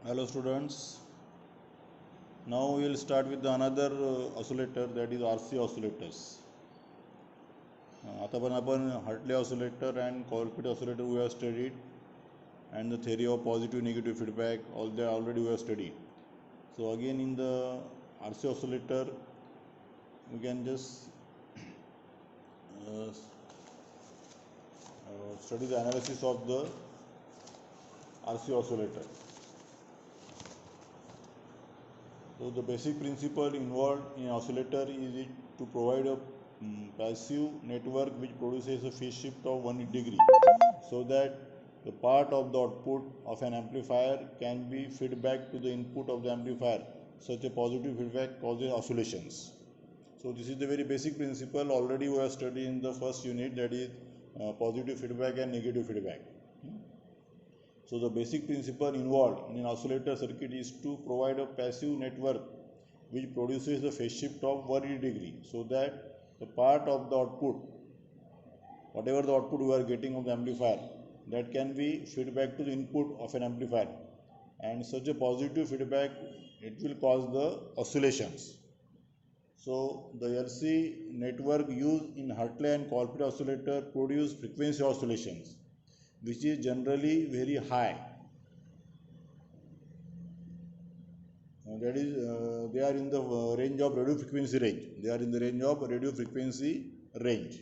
Hello students, now we will start with another oscillator, that is RC oscillators. आतापर्यंत आपण Hartley oscillator and Colpitts oscillator we have studied, and the theory of positive negative feedback, all that already we have studied. So again in the RC oscillator we can just study the analysis of the RC oscillator. So the basic principle involved in oscillator is it to provide a passive network which produces a phase shift of 180 degree, so that the part of the output of an amplifier can be fed back to the input of the amplifier. Such a positive feedback causes oscillations. So this is the very basic principle already we have studied in the first unit, that is positive feedback and negative feedback. So the basic principle involved in an oscillator circuit is to provide a passive network which produces a phase shift of 180 degree, so that the part of the output, whatever the output we are getting of the amplifier, that can be fed back to the input of an amplifier, and such a positive feedback, it will cause the oscillations. So the LC network used in Hartley and Colpitts oscillator produce frequency oscillations, which is generally very high. That is, they are in the range of radio frequency range. They are in the range of radio frequency range.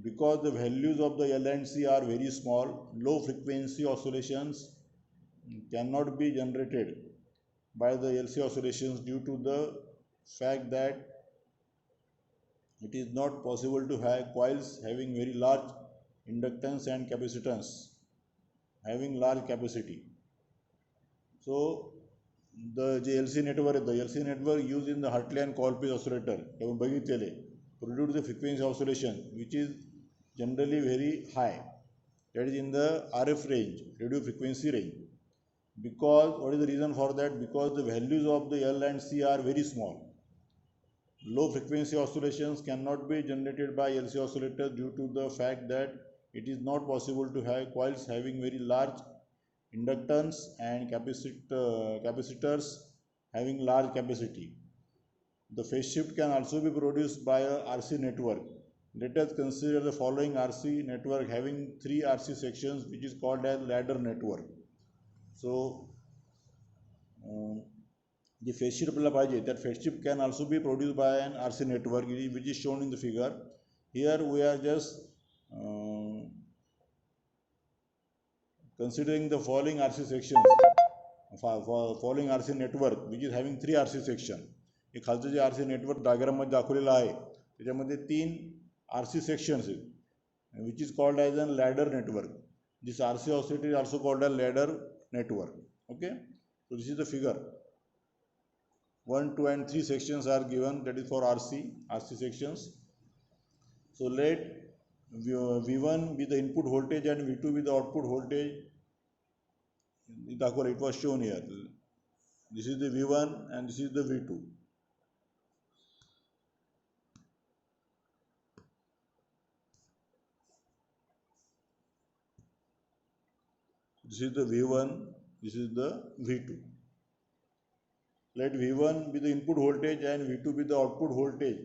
Because the values of the L and C are very small, low frequency oscillations cannot be generated by the LC oscillations due to the fact that it is not possible to have coils having very large inductance and capacitance, having large capacity. So the LC network used in the Hartley and Colpitts oscillator produce the frequency oscillation which is generally very high, that is in the RF range, radio frequency range. Because what is the reason for that? Because the values of the L and C are very small. Low frequency oscillations cannot be generated by LC oscillator due to the fact that it is not possible to have coils having very large inductance and capacitors having large capacity. The phase shift can also be produced by a RC network. Let us consider the following RC network having 3 RC sections, which is called as ladder network. So the phase shift that phase shift can also be produced by an RC network, which is shown in the figure. Here we are just considering the following RC sections, following RC network, which is having 3 RC section. हे खालचं जे RC network डायग्राममध्ये दाखवलेलं आहे त्याच्यामध्ये 3 RC sections आहेत, which is called as a ladder network. This RC oscillator is also called a ladder network. Okay, so this is the figure. 1, 2 and 3 sections are given, that is for RC sections. So let V1 be the input voltage and V2 be the output voltage. It was shown here. This is the V1 and this is the V2. This is the V1, this is the V2. Let V1 be the input voltage and V2 be the output voltage.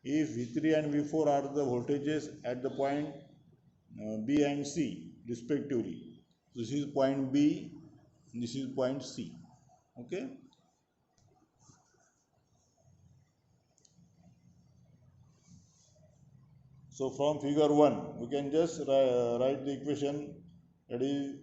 If V3 and V4 are the voltages at the point B and C respectively. This is point B, this is point C. Okay. So from figure 1, we can just write the equation, that is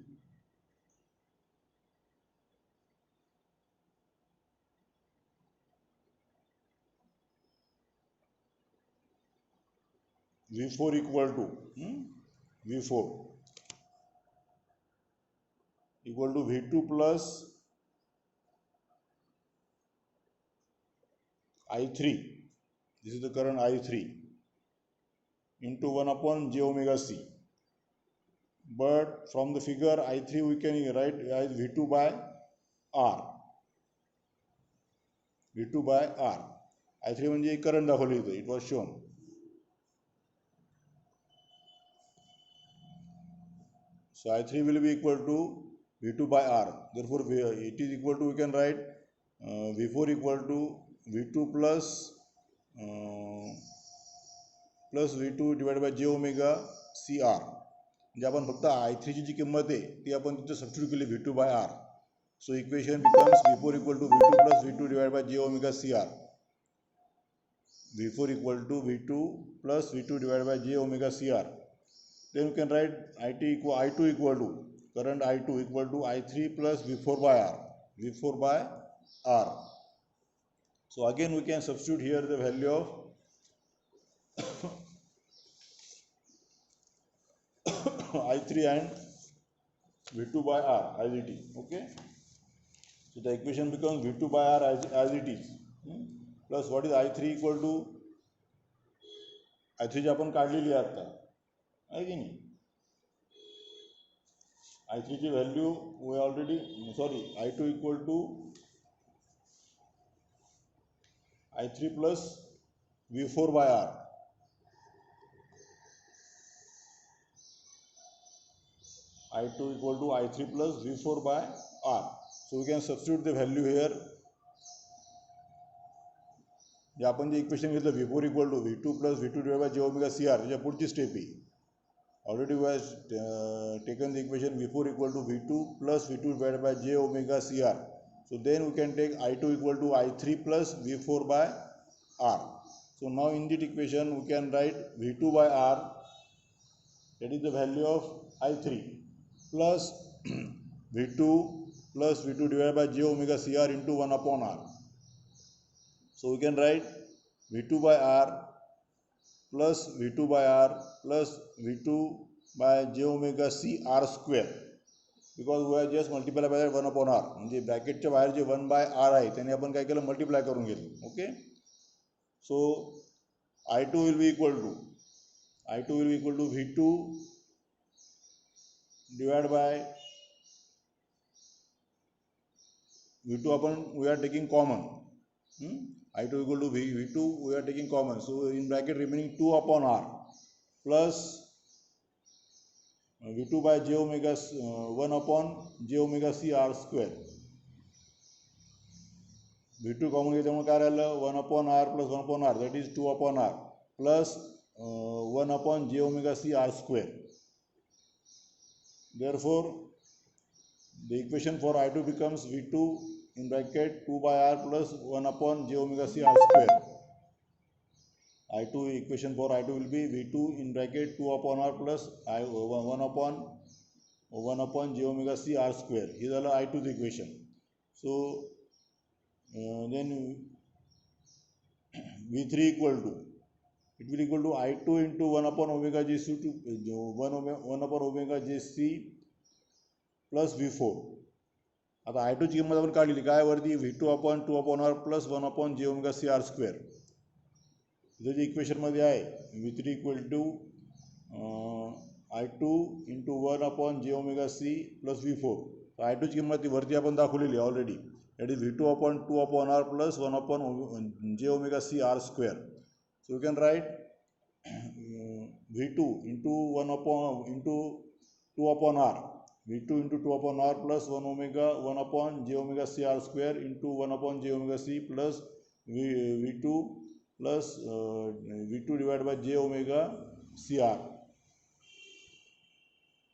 V4 equal to V4 equal to V2 plus I3. This is the current I3 into 1 upon j omega c. But from the figure I3 we can write as V2 by R. V2 by R. I3 म्हणजे current दाखवली इथे, it was shown. So I3 will be equal to V2 by R. Therefore, it is equal to, we can write V4 equal to V2 plus V2 divided by j omega CR. म्हणजे आपण फक्त I3 ची जी किंमत आहे ती आपण तिथे substitute केली V2 by R. So equation becomes V4 equal to V2 plus V2 divided by j omega CR. V4 equal to V2 plus V2 divided by j omega CR. Then you can write I2 equal to, current I2 equal to I3 plus V4 by R. V4 by R. So again we can substitute here the value of I3 and V2 by R as it is. Okay. So the equation becomes V2 by R as it is. Plus what is I3 equal to, I3 जी आपण काढलेली आहे आता, आहे की नाही? I3 ची value we already, sorry, I2 equal to I3 plus V4 by R. I2 equal to I3 plus V4 by R. So we can substitute the value here. जे आपण जे equation घेतलं V4 equal to V2 plus V2 divided by j omega CR, त्याच्या पुढची step आहे. Already we have taken the equation V4 equal to V2 plus V2 divided by j omega CR. So then we can take I2 equal to I3 plus V4 by R. So now in this equation we can write V2 by R, that is the value of I3, plus V2 plus V2 divided by j omega CR into 1 upon R. So we can write V2 by R plus V2 by R plus V2 by j omega C R square, because we have just multiply by 1 upon R. म्हणजे ब्रॅकेटच्या बाहेर जे 1 by R आहे त्याने आपण काय केलं, multiply करून घेतलं. Okay. So I2 will be equal to V2 divided by V2 upon, we are taking common. I2 equal to V2 we are taking common. So in bracket remaining 2 upon R plus V2 by j omega 1 upon j omega C R square. V2 common घेतल्यामुळे काय राहिलं, 1 upon R plus 1 upon R, that is 2 upon R plus 1 upon j omega C R square. Therefore the equation for I2 becomes V2 in bracket 2 by R plus 1 upon j omega C R square. I2 equation for I2 will be V2 in bracket 2 upon R plus 1 upon j omega C R square. He is I2's equation. So then V3 equal to, it will equal to I2 into 1 upon omega j C to 1 upon omega j C plus V4. आता I2 ची किंमत आपण काढलेली काय वरती, V2 upon 2 upon R plus 1 upon j omega C R square. इथे जे equation मध्ये आहे V3 equal to I2 into 1 upon j omega C plus V4. I2 ची किंमत वरती आपण दाखवलेली already, that is V2 upon 2 upon R plus 1 upon j omega C R square. So you can write V2 into 1 2 upon R, V2 into 2 upon R plus 1 upon j omega C R square into 1 upon j omega C plus V2 plus V2 divided by j omega C R.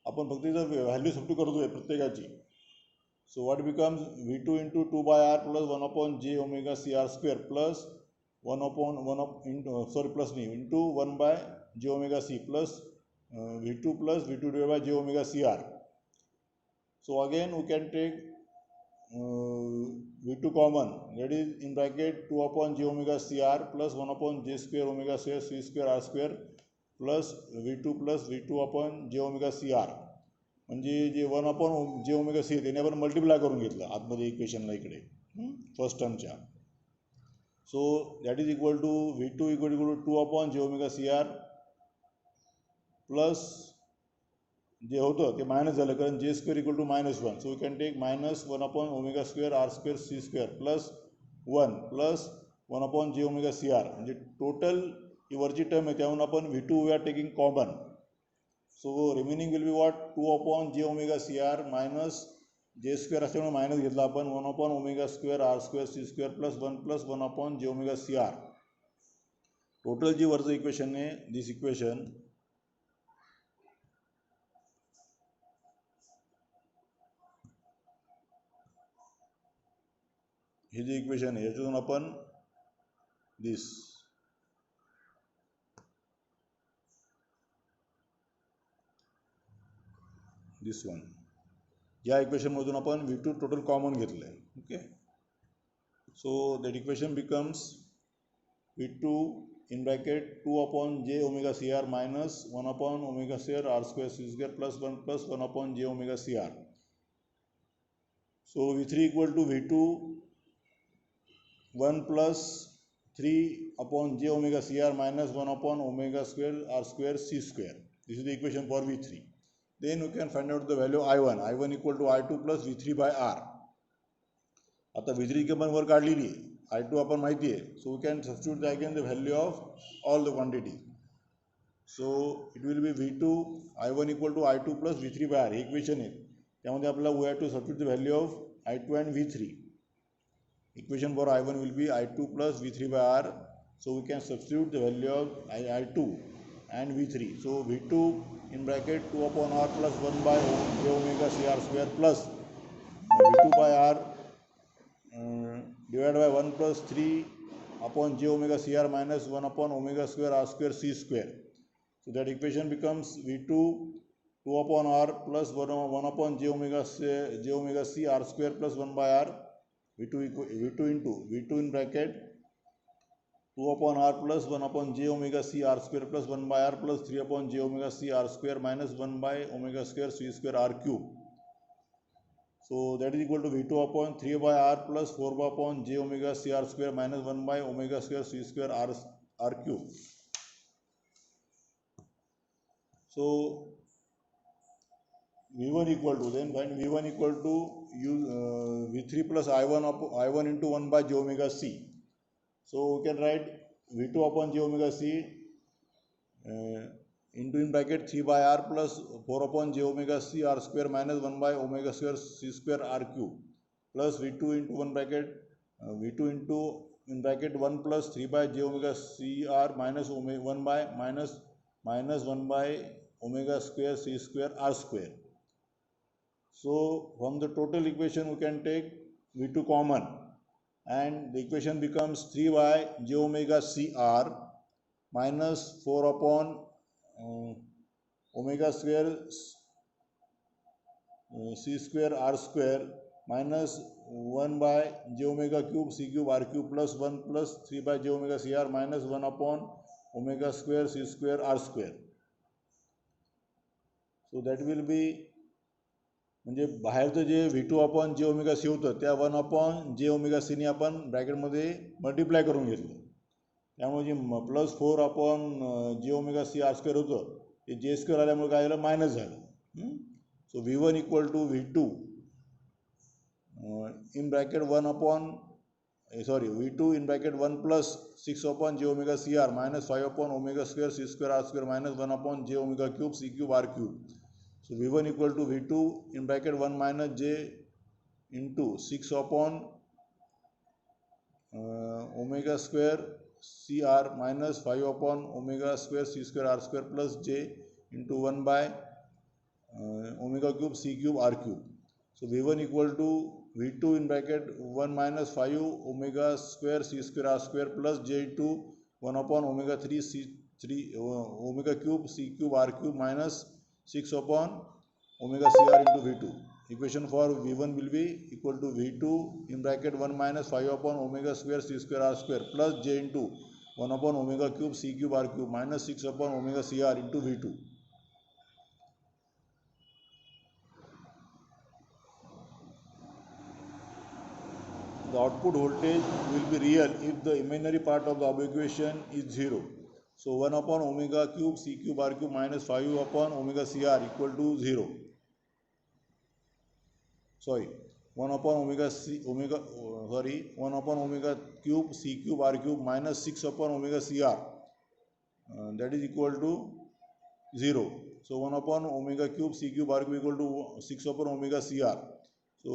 आपण फक्त इथं value substitute करतोय प्रत्येकाची. So what becomes V2 into 2 by R plus 1 upon j omega C R square plus 1 upon 1 up into plus into 1 by j omega C plus V2 plus V2 divided by j omega C R. So again we can take V2 common, that is in bracket 2 upon j omega C R plus 1 upon j square omega C square R square plus V2 upon j omega C R. म्हणजे जे 1 upon j omega C त्याने आपण multiply करून घेतलं आतमध्ये इक्वेशनला इकडे first टर्मच्या. So that is equal to V2 equal to 2 upon j omega C R plus जे होतं ते मायनस झालं कारण j square equal to -1. So we can take -1 upon omega square R square C square plus 1 plus 1 upon j omega C R. म्हणजे total ही वरची term आहे त्याहून आपण V2 we are taking common. So remaining will be what, 2 upon j omega C R minus J square असल्यामुळे minus घेतला आपण 1/ओमेगा² r² c² + 1/j ωcr. Total जी वरचं equation आहे, दिस इक्वेशन हे जे इक्वेशन आहे याच्यातून आपण दिस वन या इक्वेशनमधून आपण V2 टोटल कॉमन घेतलं आहे. Okay, so that equation becomes V2 in bracket 2/j ωcr minus 1/ω² r² c² + 1 + 1/j ωcr. So V3 equal to V2 1 plus 3/j ωcr minus 1/ω² r² c². This is the equation for V3. Then we can find out the value I1. I1 equal to I2 plus V3 by R. आता V3 की आपण वर काढलेली आहे, I2 आपण माहिती आहे. So we can substitute again the value of all the quantity. So it will be V2 I1 equal to I2 plus V3 by R. हे equation आहे, त्यामध्ये आपल्याला we have to substitute the value of I2 and V3. Equation for I1 will be I2 plus V3 by R. So we can substitute the value of I2 and V3. So V2 in bracket 2/R plus 1/j ωcr² plus V2 by R divided by 1 plus 3/j ωcr minus 1/ω² r² c². So that equation becomes V2 2/R plus 1/j ωc r² plus 1/R. V2 in bracket 2/R plus 1/j ωc r² plus 1/R plus 3/j ωc r² minus 1/ω² c² r³. So that is equal to V2 upon 3/R plus 4/j ωc r² minus 1/ω² c² r³. So V1 equal to, then find V1 equal to V3 plus I1 into 1/j ωc. So we can write V2 upon j ωc into in bracket 3/R plus 4/j ωc r² minus 1/ω² c² r³ plus V2 into 1 bracket V2 into in bracket 1 plus 3/j ωc r minus 1/ω² c² r². So from the total equation we can take V2 common, and the equation becomes 3/j ωcr minus 4/ω² c² r² minus 1/j³ c³ r³ plus 1 plus 3/j ωcr minus 1/ω² c² r². So that will be, म्हणजे बाहेरचं जे V2 upon j ωc होतं त्या 1/j ωc ने आपण ब्रॅकेटमध्ये multiply करून घेतलं, त्यामुळे जे plus 4/j ωc r² होतं ते j² आल्यामुळे काय झालं, मायनस झालं. So V1 equal to V2 in bracket V2 in bracket 1 plus 6/j ωcr minus 5/ω² c² r² minus 1/j ω³ c³ r³. So V1 equal to V2 in bracket 1 minus j into 6/ω² cr minus 5/ω² c² r² plus j into 1/ω³ c³ r³. So V1 equal to V2 in bracket 1 minus 5/ω² c² r² plus j into 1/ω³ c³ r³ minus 6/ω⁴ into V2. Equation for V1 will be equal to V2 in bracket 1 minus 5/ω² c² r² plus j into 1/ω³ c³ r³ minus 6/ω⁴ into V2. The output voltage will be real if the imaginary part of the above equation is 0. So 1/ω³ c³ r³ minus 5/ω⁴ equal to 0. Sorry, 1/ω³ c³ r³ minus 6/ω⁴, that is equal to 0. So 1/ω³ c³ r³ equal to 6/ω⁴. So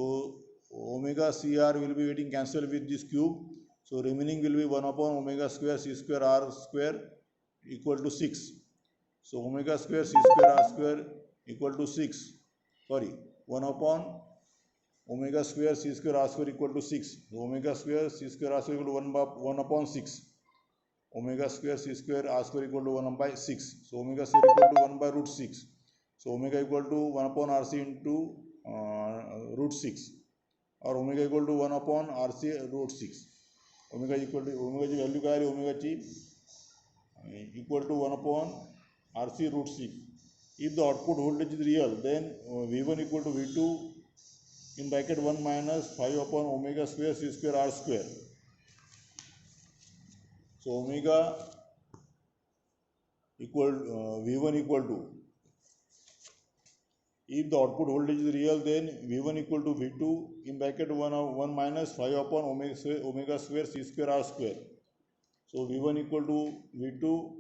omega CR will be getting cancelled with this cube. So remaining will be 1 upon omega square C square R square equal to 6. So omega square C square R square equal to 6. Sorry, 1 upon omega square C square R square equal to 6. So omega square C square R square equal to 1 upon 6. Omega square C square R square equal to 1 by 6. So omega square equal to 1 by root 6. So omega equal to 1 upon RC into root 6, और omega equal to 1 upon RC root 6. Omega equal to omega की value क्या है omega की equal to 1 upon RC root 6. If the output voltage is real, then V1 equal to V2 in bracket 1 minus 5 upon omega square C square R square. So omega equal V1 equal to, if the output voltage is real, then V1 equal to V2 in bracket 1 minus 5 upon omega square C square R square. So V1 equal to V2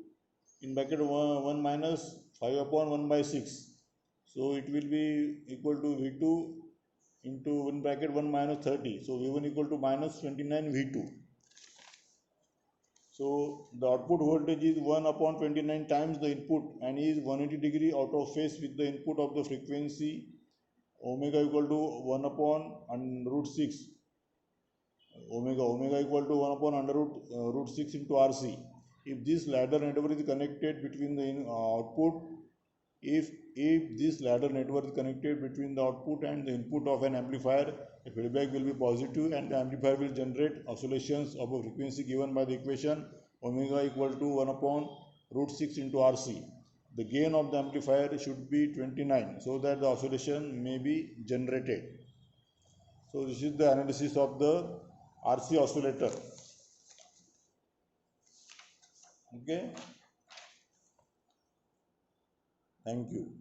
in bracket 1 minus 5 upon 1 by 6. So it will be equal to V2 into in bracket 1 minus 30. So V1 equal to minus 29 V2. So the output voltage is 1 upon 29 times the input and is 180 degree out of phase with the input of the frequency omega equal to 1 upon root 6. Omega equal to 1 upon under root 6 into RC. If this ladder network is connected between the output, if this ladder network is connected between the output and the input of an amplifier, the feedback will be positive and the amplifier will generate oscillations of a frequency given by the equation omega equal to 1 upon root 6 into RC. The gain of the amplifier should be 29 so that the oscillation may be generated. So this is the analysis of the RC oscillator. Okay. Thank you.